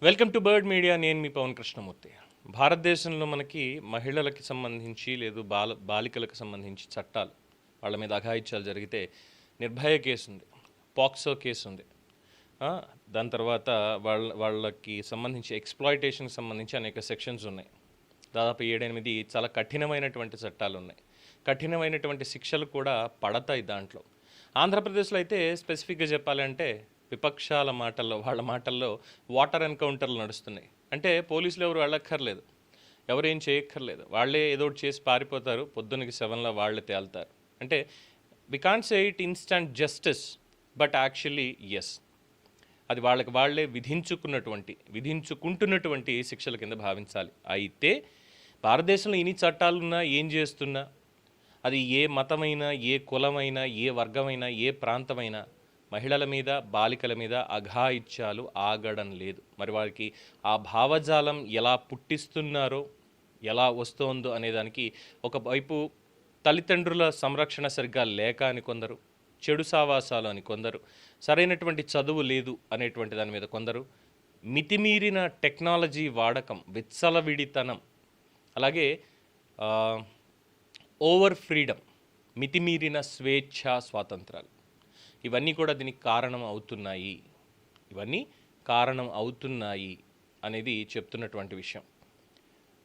Welcome to bird media. నేను మీ పవన్ కృష్ణమూర్తి. భారతదేశంలో మనకి మహిళలకి సంబంధించి లేదు బాలికలకు సంబంధించి చట్టాలు, వాళ్ళ మీద అఘాయిత్యాలు జరిగితే నిర్భయ కేసు ఉంది, పాక్సో కేసు ఉంది. దాని తర్వాత వాళ్ళకి సంబంధించి ఎక్స్‌ప్లాయిటేషన్‌కి సంబంధించి అనేక సెక్షన్స్ ఉన్నాయి. దాదాపు 7-8 చాలా కఠినమైనటువంటి చట్టాలు ఉన్నాయి. కఠినమైనటువంటి శిక్షలు కూడా పడతాయి దాంట్లో. ఆంధ్రప్రదేశ్లో అయితే స్పెసిఫిక్గా చెప్పాలంటే విపక్షాల మాటల్లో, వాళ్ళ మాటల్లో వాటర్ ఎన్కౌంటర్లు నడుస్తున్నాయి. అంటే పోలీసులు ఎవరు వెళ్ళక్కర్లేదు, ఎవరేం చేయక్కర్లేదు, వాళ్ళే ఏదో ఒకటి చేసి పారిపోతారు, పొద్దున్నకి 7లా వాళ్ళే తేలుతారు. అంటే we can't say it instant justice, but actually yes, అది వాళ్ళకి వాళ్ళే విధించుకుంటున్నటువంటి శిక్షల కింద భావించాలి. అయితే భారతదేశంలో ఇన్ని చట్టాలున్నా ఏం చేస్తున్నా, అది ఏ మతమైనా, ఏ కులమైనా, ఏ వర్గమైనా, ఏ ప్రాంతమైనా మహిళల మీద, బాలికల మీద అఘాయిత్యాలు ఆగడం లేదు. మరి వారికి ఆ భావజాలం ఎలా పుట్టిస్తున్నారో, ఎలా వస్తోందో అనేదానికి ఒకవైపు తల్లిదండ్రుల సంరక్షణ సరిగ్గా లేక అని కొందరు, చెడు సావాసాలు అని కొందరు, సరైనటువంటి చదువు లేదు అనేటువంటి దాని మీద కొందరు, మితిమీరిన టెక్నాలజీ వాడకం, విచ్చలవిడితనం, అలాగే ఓవర్ ఫ్రీడమ్, మితిమీరిన స్వేచ్ఛ స్వాతంత్రాలు, ఇవన్నీ కూడా దీనికి కారణం అవుతున్నాయి అనేది చెప్తున్నటువంటి విషయం.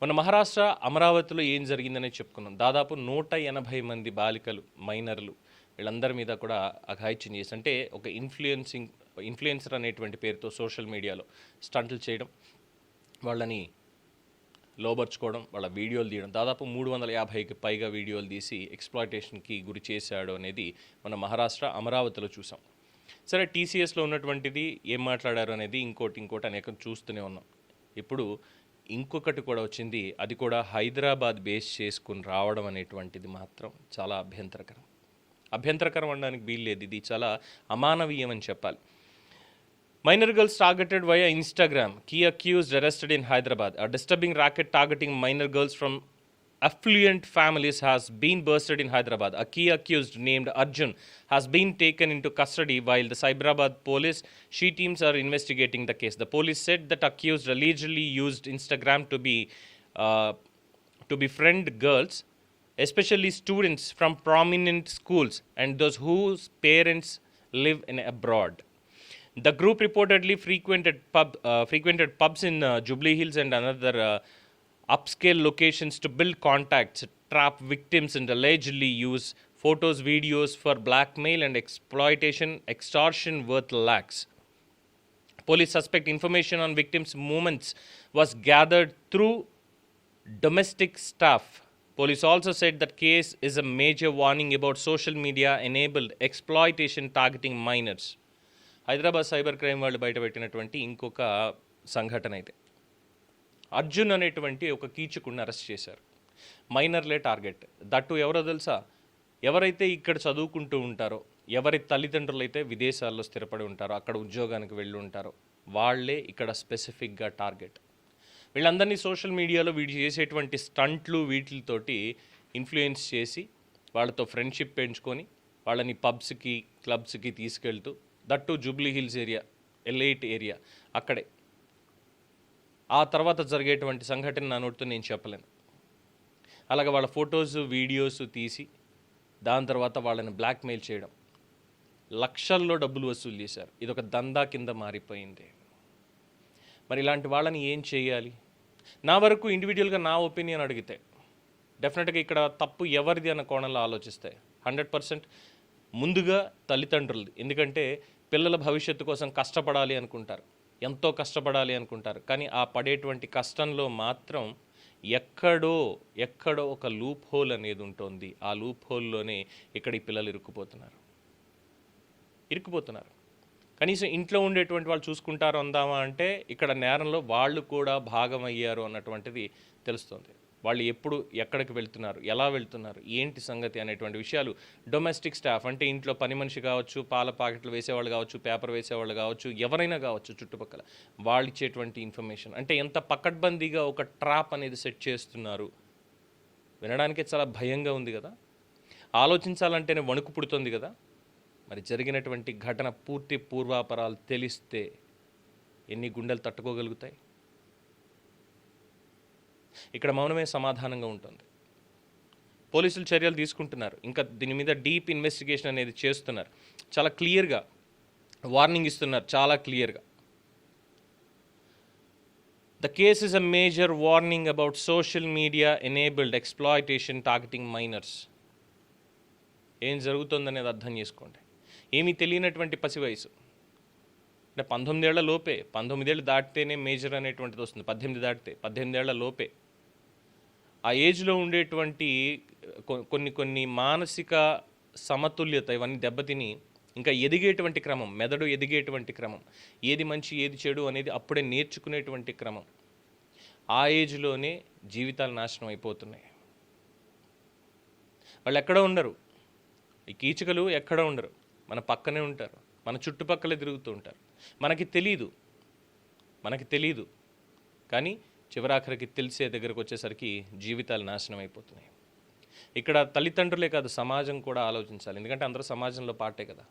మన మహారాష్ట్ర అమరావతిలో ఏం జరిగిందనే చెప్పుకున్నాం. దాదాపు 180 మంది బాలికలు, మైనర్లు, వీళ్ళందరి మీద కూడా అఘాయిత్యం చేసి, అంటే ఒక ఇన్ఫ్లుయెన్సర్ అనేటువంటి పేరుతో సోషల్ మీడియాలో స్టంట్లు చేయడం, వాళ్ళని లోబర్చుకోవడం, వాళ్ళ వీడియోలు తీయడం, దాదాపు 350కి పైగా వీడియోలు తీసి ఎక్స్‌ప్లాయిటేషన్‌కి గురి చేశాడు అనేది మన మహారాష్ట్ర అమరావతిలో చూసాం. సరే, టీసీఎస్లో ఉన్నటువంటిది ఏం మాట్లాడారు అనేది ఇంకోటి అనేకం చూస్తూనే ఉన్నాం. ఇప్పుడు ఇంకొకటి కూడా వచ్చింది, అది కూడా హైదరాబాద్ బేస్ చేసుకుని రావడం అనేటువంటిది మాత్రం చాలా అభ్యంతరకరం అనడానికి వీల్లేదు. ఇది చాలా అమానవీయం అని చెప్పాలి. Minor girls targeted via Instagram. Key accused arrested in Hyderabad. A disturbing racket targeting minor girls from affluent families has been busted in Hyderabad. A key accused named Arjun has been taken into custody while the Cyberabad police she teams are investigating the case. The police said that accused allegedly used Instagram to befriend girls, especially students from prominent schools and those whose parents live in abroad. The group reportedly frequented pubs in Jubilee Hills and another upscale locations to build contacts, trap victims, and allegedly use photos, videos for blackmail and extortion worth lakhs. Police suspect information on victims' movements was gathered through domestic staff. Police also said that case is a major warning about social media-enabled exploitation targeting minors. Hyderabad cyber crime వాళ్ళు బయటపెట్టినటువంటి ఇంకొక సంఘటన అయితే, అర్జున్ అనేటువంటి ఒక కీచకుడిని arrest చేశారు. మైనర్లే target. That ఎవరో తెలుసా? ఎవరైతే ఇక్కడ చదువుకుంటూ ఉంటారో, ఎవరి తల్లిదండ్రులు అయితే విదేశాల్లో స్థిరపడి ఉంటారో, అక్కడ ఉద్యోగానికి వెళ్ళి ఉంటారో, వాళ్ళే ఇక్కడ స్పెసిఫిక్గా టార్గెట్. వీళ్ళందరినీ సోషల్ మీడియాలో వీడు చేసేటువంటి స్టంట్లు వీటితోటి ఇన్ఫ్లుయెన్స్ చేసి, వాళ్ళతో ఫ్రెండ్షిప్ పెంచుకొని, వాళ్ళని పబ్స్కి, క్లబ్స్కి తీసుకెళ్తూ, that Jubilee hills area, elite area, అక్కడే. ఆ తర్వాత జరిగేటువంటి సంఘటన నా నోటితో నేను చెప్పలేను. అలాగే వాళ్ళ ఫొటోస్, వీడియోస్ తీసి దాని తర్వాత వాళ్ళని బ్లాక్మెయిల్ చేయడం, లక్షల్లో డబ్బులు వసూలు చేశారు. ఇదొక దందా కింద మారిపోయింది. మరి ఇలాంటి వాళ్ళని ఏం చేయాలి? నా వరకు ఇండివిజువల్గా నా ఒపీనియన్ అడిగితే డెఫినెట్గా ఇక్కడ తప్పు ఎవరిది అన్న కోణంలో ఆలోచిస్తే 100% ముందుగా తల్లిదండ్రులది. ఎందుకంటే పిల్లల భవిష్యత్తు కోసం కష్టపడాలి అనుకుంటారు, ఎంతో కష్టపడాలి అనుకుంటారు. కానీ ఆ పడేటువంటి కష్టంలో మాత్రం ఎక్కడో ఒక లూప్ హోల్ అనేది ఉంటుంది. ఆ లూప్ హోల్లోనే ఇక్కడ ఈ పిల్లలు ఇరుక్కుపోతున్నారు. కనీసం ఇంట్లో ఉండేటువంటి వాళ్ళు చూసుకుంటారు అందామా అంటే ఇక్కడ నేరంలో వాళ్ళు కూడా భాగమయ్యారు అన్నటువంటిది తెలుస్తుంది. వాళ్ళు ఎప్పుడు ఎక్కడికి వెళ్తున్నారు, ఎలా వెళ్తున్నారు, ఏంటి సంగతి అనేటువంటి విషయాలు డొమెస్టిక్ స్టాఫ్, అంటే ఇంట్లో పని మనిషి కావచ్చు, పాల ప్యాకెట్లు వేసేవాళ్ళు కావచ్చు, పేపర్ వేసేవాళ్ళు కావచ్చు, ఎవరైనా కావచ్చు, చుట్టుపక్కల వాళ్ళు ఇచ్చేటువంటి ఇన్ఫర్మేషన్, అంటే ఎంత పకడ్బందీగా ఒక ట్రాప్ అనేది సెట్ చేస్తున్నారు. వినడానికే చాలా భయంగా ఉంది కదా, ఆలోచించాలంటేనే వణుకు పుడుతుంది కదా. మరి జరిగినటువంటి ఘటన పూర్తి పూర్వాపరాలు తెలిస్తే ఎన్ని గుండెలు తట్టుకోగలుగుతాయి? ఇక్కడ మౌనమే సమాధానంగా ఉంటుంది. పోలీసులు చర్యలు తీసుకుంటున్నారు, ఇంకా దీని మీద డీప్ ఇన్వెస్టిగేషన్ అనేది చేస్తున్నారు, చాలా క్లియర్గా వార్నింగ్ ఇస్తున్నారు, చాలా క్లియర్గా. The case is a major warning about social media enabled exploitation targeting minors. ఏం జరుగుతుందనేది అర్థం చేసుకోండి. ఏమీ తెలియనటువంటి పసి వయసు, అంటే 19 ఏళ్ల లోపే, 19 ఏళ్ళు దాటితేనే మేజర్ అనేటువంటిది వస్తుంది, 18 దాటితే 18 ఏళ్ల లోపే. ఆ ఏజ్లో ఉండేటువంటి కొన్ని మానసిక సమతుల్యత ఇవన్నీ దెబ్బతిని ఇంకా ఎదిగేటువంటి క్రమం, మెదడు ఎదిగేటువంటి క్రమం, ఏది మంచి ఏది చెడు అనేది అప్పుడే నేర్చుకునేటువంటి క్రమం. ఆ ఏజ్లోనే జీవితాలు నాశనం అయిపోతున్నాయి. వాళ్ళు ఎక్కడ ఉండరు, ఈ కీచకులు ఎక్కడ ఉండరు, మన పక్కనే ఉంటారు, మన చుట్టుపక్కలే తిరుగుతూ ఉంటారు. మనకి తెలీదు కానీ చివరాఖరికి తెలిసే దగ్గరకు వచ్చేసరికి జీవితాలు నాశనం అయిపోతున్నాయి. ఇక్కడ తల్లిదండ్రులే కాదు, సమాజం కూడా ఆలోచించాలి. ఎందుకంటే అందరూ సమాజంలో పార్టే కదా.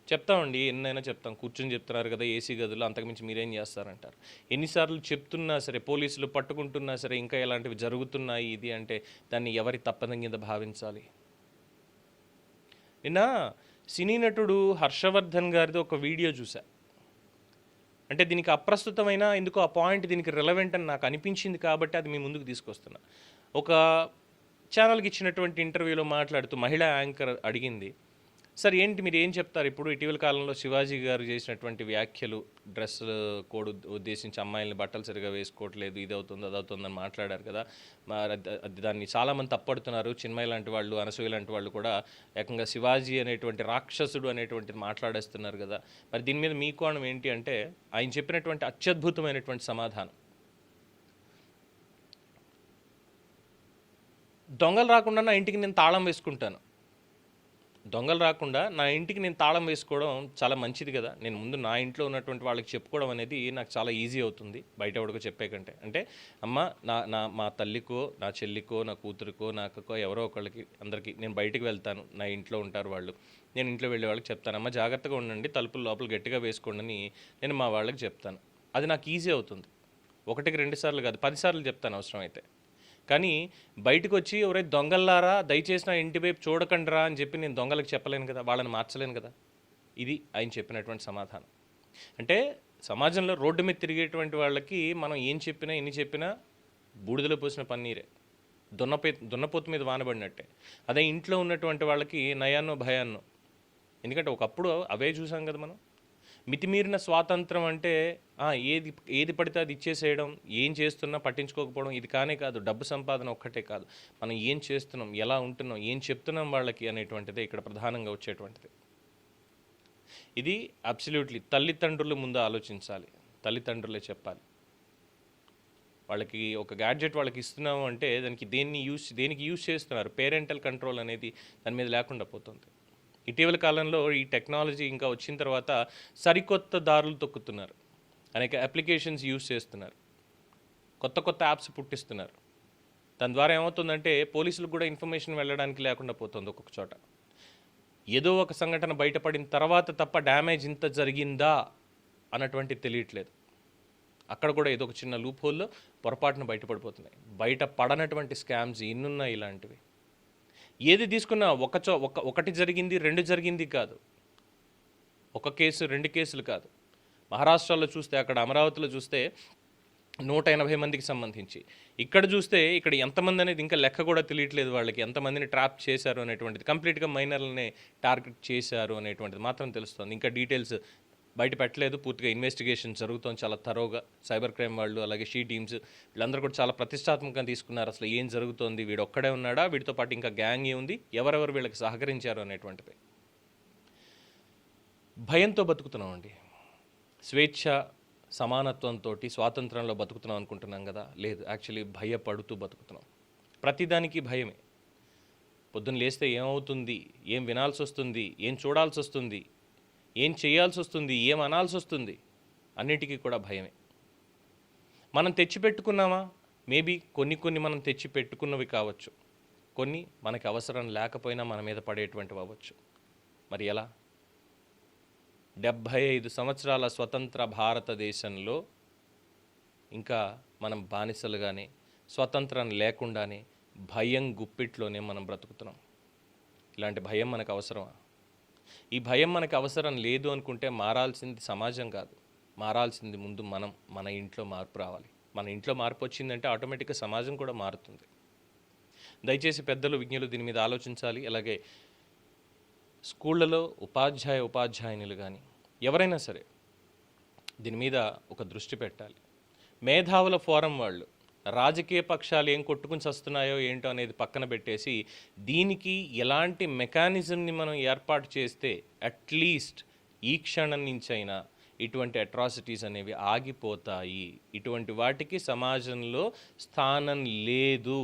చెప్తామండి, ఎన్నైనా చెప్తాం, కూర్చొని చెప్తున్నారు కదా ఏసీ గదులు, అంతకుమించి మీరేం చేస్తారంటారు. ఎన్నిసార్లు చెప్తున్నా సరే, పోలీసులు పట్టుకుంటున్నా సరే, ఇంకా ఇలాంటివి జరుగుతున్నాయి ఇది అంటే దాన్ని ఎవరి తప్పదం కింద భావించాలి. నిన్న సినీ నటుడు హర్షవర్ధన్ గారిది ఒక వీడియో చూసా. అంటే దీనికి అప్రస్తుతమైన ఎందుకో ఆ పాయింట్ దీనికి రిలవెంట్ అని నాకు అనిపించింది కాబట్టి అది మీ ముందుకు తీసుకొస్తున్నా. ఒక ఛానల్కి ఇచ్చినటువంటి ఇంటర్వ్యూలో మాట్లాడుతూ మహిళా యాంకర్ అడిగింది, సార్ ఏంటి మీరు ఏం చెప్తారు ఇప్పుడు ఇటీవల కాలంలో శివాజీ గారు చేసినటువంటి వ్యాఖ్యలు, డ్రెస్ కోడ్ ఉద్దేశించి అమ్మాయిలని బట్టలు సరిగా వేసుకోవట్లేదు, ఇది అవుతుంది అది అవుతుందని మాట్లాడారు కదా. దాన్ని చాలామంది తప్పడుతున్నారు. చిన్మయ్య లాంటి వాళ్ళు, అనసూయ లాంటి వాళ్ళు కూడా ఏకంగా శివాజీ అనేటువంటి రాక్షసుడు అనేటువంటిది మాట్లాడేస్తున్నారు కదా. మరి దీని మీద మీ కోణం ఏంటి అంటే ఆయన చెప్పినటువంటి అత్యద్భుతమైనటువంటి సమాధానం, దొంగలు రాకుండా నా ఇంటికి నేను తాళం వేసుకుంటాను. దొంగలు రాకుండా నా ఇంటికి నేను తాళం వేసుకోవడం చాలా మంచిది కదా. నేను ముందు నా ఇంట్లో ఉన్నటువంటి వాళ్ళకి చెప్పుకోవడం అనేది నాకు చాలా ఈజీ అవుతుంది బయట ఎవరికో చెప్పే కంటే. అంటే అమ్మ మా తల్లికో, నా చెల్లికో, నా కూతురికో, నా అక్కకో, ఎవరో ఒకళ్ళకి, అందరికీ నేను బయటికి వెళ్తాను, నా ఇంట్లో ఉంటారు వాళ్ళు, నేను ఇంట్లో వెళ్ళే వాళ్ళకి చెప్తాను, అమ్మ జాగ్రత్తగా ఉండండి, తలుపులు లోపల గట్టిగా వేసుకోండి అని నేను మా వాళ్ళకి చెప్తాను. అది నాకు ఈజీ అవుతుంది. 1కి 2 సార్లు కాదు, 10 సార్లు చెప్తాను అవసరం అయితే. కానీ బయటకు వచ్చి ఎవరైతే దొంగల్లారా దయచేసి నా ఇంటి వైపు చూడకండిరా అని చెప్పి నేను దొంగలకు చెప్పలేను కదా, వాళ్ళని మార్చలేను కదా. ఇది ఆయన చెప్పినటువంటి సమాధానం. అంటే సమాజంలో రోడ్డు మీద తిరిగేటువంటి వాళ్ళకి మనం ఏం చెప్పినా ఎన్ని చెప్పినా బూడిదలో పోసిన పన్నీరే, దున్నపోతు మీద వానబడినట్టే. అదే ఇంట్లో ఉన్నటువంటి వాళ్ళకి నయాన్నో భయాన్నో. ఎందుకంటే ఒకప్పుడు అవే చూసాం కదా మనం. మితిమీరిన స్వాతంత్రం అంటే ఏది పడితే అది ఇచ్చేసేయడం, ఏం చేస్తున్నా పట్టించుకోకపోవడం, ఇది కానే కాదు. డబ్బు సంపాదన ఒక్కటే కాదు, మనం ఏం చేస్తున్నాం, ఎలా ఉంటున్నాం, ఏం చెప్తున్నాం వాళ్ళకి అనేటువంటిదే ఇక్కడ ప్రధానంగా వచ్చేటువంటిది. ఇది అబ్సల్యూట్లీ తల్లిదండ్రులు ముందు ఆలోచించాలి, తల్లిదండ్రులే చెప్పాలి. వాళ్ళకి ఒక గ్యాడ్జెట్ వాళ్ళకి ఇస్తున్నాము అంటే దానికి దేనికి యూజ్ చేస్తున్నారు, పేరెంటల్ కంట్రోల్ అనేది దాని మీద లేకుండా పోతుంది. ఇటీవల కాలంలో ఈ టెక్నాలజీ ఇంకా వచ్చిన తర్వాత సరికొత్త దారులు తొక్కుతున్నారు, అనేక అప్లికేషన్స్ యూజ్ చేస్తున్నారు, కొత్త యాప్స్ పుట్టిస్తున్నారు. దాని ద్వారా ఏమవుతుందంటే పోలీసులకు కూడా ఇన్ఫర్మేషన్ వెళ్ళడానికి లేకుండా పోతుంది. ఒక్కొక్క చోట ఏదో ఒక సంఘటన బయటపడిన తర్వాత తప్ప డ్యామేజ్ ఇంత జరిగిందా అన్నటువంటి తెలియట్లేదు. అక్కడ కూడా ఏదో ఒక చిన్న లూప్ హోల్లో పొరపాటున బయటపడిపోతున్నాయి. బయట పడనటువంటి స్కామ్స్ ఇన్నున్నాయి ఇలాంటివి. ఏది తీసుకున్నా ఒకటి జరిగింది, 2 జరిగింది కాదు, ఒక కేసు 2 కేసులు కాదు. మహారాష్ట్రలో చూస్తే, అక్కడ అమరావతిలో చూస్తే 180 మందికి సంబంధించి, ఇక్కడ చూస్తే ఇక్కడ ఎంతమంది అనేది ఇంకా లెక్క కూడా తెలియట్లేదు వాళ్ళకి, ఎంతమందిని ట్రాప్ చేశారు అనేటువంటిది. కంప్లీట్గా మైనర్లనే టార్గెట్ చేశారు అనేటువంటిది మాత్రం తెలుస్తుంది. ఇంకా డీటెయిల్స్ బయట పెట్టలేదు, పూర్తిగా ఇన్వెస్టిగేషన్ జరుగుతుంది చాలా తరోగా. సైబర్ క్రైమ్ వాళ్ళు, అలాగే షీ టీమ్స్ వీళ్ళందరూ కూడా చాలా ప్రతిష్టాత్మకంగా తీసుకున్నారు. అసలు ఏం జరుగుతోంది, వీడు ఒక్కడే ఉన్నాడా, వీడితో పాటు ఇంకా గ్యాంగ్ ఉంది, ఎవరెవరు వీళ్ళకి సహకరించారు అనేటువంటిది. భయంతో బతుకుతున్నామండి, స్వేచ్ఛ సమానత్వంతో స్వాతంత్రంలో బతుకుతున్నాం అనుకుంటున్నాం కదా. లేదు, యాక్చువల్లీ భయపడుతూ బతుకుతున్నాం. ప్రతిదానికి భయమే. పొద్దున్న లేస్తే ఏమవుతుంది, ఏం వినాల్సి వస్తుంది, ఏం చూడాల్సి వస్తుంది, ఏం చేయాల్సి వస్తుంది, ఏం అనాల్సి వస్తుంది, అన్నిటికీ కూడా భయమే. మనం తెచ్చిపెట్టుకున్నామా? మేబీ కొన్ని మనం తెచ్చిపెట్టుకున్నవి కావచ్చు, కొన్ని మనకి అవసరం లేకపోయినా మన మీద పడేటువంటివి అవ్వచ్చు. మరి ఎలా? 75 సంవత్సరాల స్వతంత్ర భారతదేశంలో ఇంకా మనం బానిసలుగానే, స్వతంత్రం లేకుండానే భయం గుప్పిట్లోనే మనం బ్రతుకుతున్నాం. ఇలాంటి భయం మనకు అవసరమా? ఈ భయం మనకు అవసరం లేదు అనుకుంటే మారాల్సింది సమాజం కాదు, మారాల్సింది ముందు మనం. మన ఇంట్లో మార్పు రావాలి. మన ఇంట్లో మార్పు వచ్చిందంటే ఆటోమేటిక్గా సమాజం కూడా మారుతుంది. దయచేసి పెద్దలు, విజ్ఞులు దీని మీద ఆలోచించాలి. అలాగే స్కూళ్ళలో ఉపాధ్యాయునులు కానీ ఎవరైనా సరే దీని మీద ఒక దృష్టి పెట్టాలి. మేధావుల ఫోరం వాళ్ళు రాజకీయ పక్షాలు ఏం కొట్టుకుని వస్తున్నాయో ఏంటో అనేది పక్కన పెట్టేసి దీనికి ఎలాంటి మెకానిజంని మనం ఏర్పాటు చేస్తే అట్లీస్ట్ ఈ క్షణం నుంచైనా ఇటువంటి అట్రాసిటీస్ అనేవి ఆగిపోతాయి. ఇటువంటి వాటికి సమాజంలో స్థానం లేదు.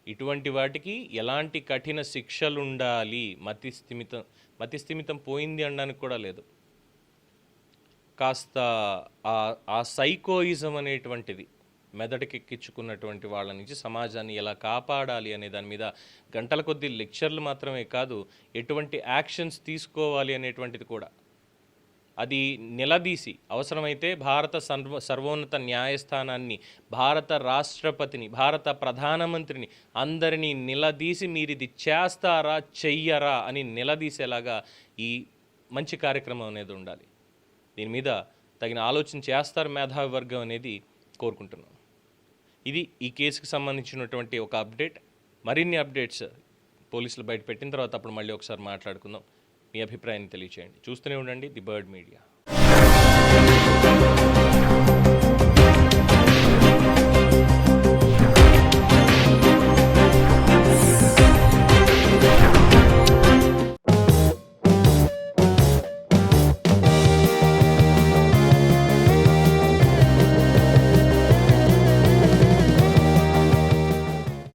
ఇటువంటి వాటికి ఎలాంటి కఠిన శిక్షలు ఉండాలి. మతిస్థిమితం పోయింది అనడానికి కూడా లేదు. కాస్త ఆ సైకోయిజం అనేటువంటిది మెదడుకెక్కించుకున్నటువంటి వాళ్ళ నుంచి సమాజాన్ని ఎలా కాపాడాలి అనే దాని మీద గంటల కొద్దీ లెక్చర్లు మాత్రమే కాదు, ఎటువంటి యాక్షన్స్ తీసుకోవాలి అనేటువంటిది కూడా అది నిలదీసి అవసరమైతే భారత సర్వోన్నత న్యాయస్థానాన్ని, భారత రాష్ట్రపతిని, భారత ప్రధానమంత్రిని అందరినీ నిలదీసి మీరు ఇది చేస్తారా చెయ్యరా అని నిలదీసేలాగా ఈ మంచి కార్యక్రమం అనేది ఉండాలి. దీని మీద తగిన ఆలోచన చేస్తారు మేధావి వర్గం అనేది కోరుకుంటున్నాం. ఇది ఈ కేసుకు సంబంధించినటువంటి ఒక అప్డేట్. మరిన్ని అప్డేట్స్ పోలీసులు బయట పెట్టిన తర్వాత అప్పుడు మళ్ళీ ఒకసారి మాట్లాడుకుందాం. మీ అభిప్రాయాన్ని తెలియచేయండి. చూస్తూనే ఉండండి ది బర్డ్ మీడియా.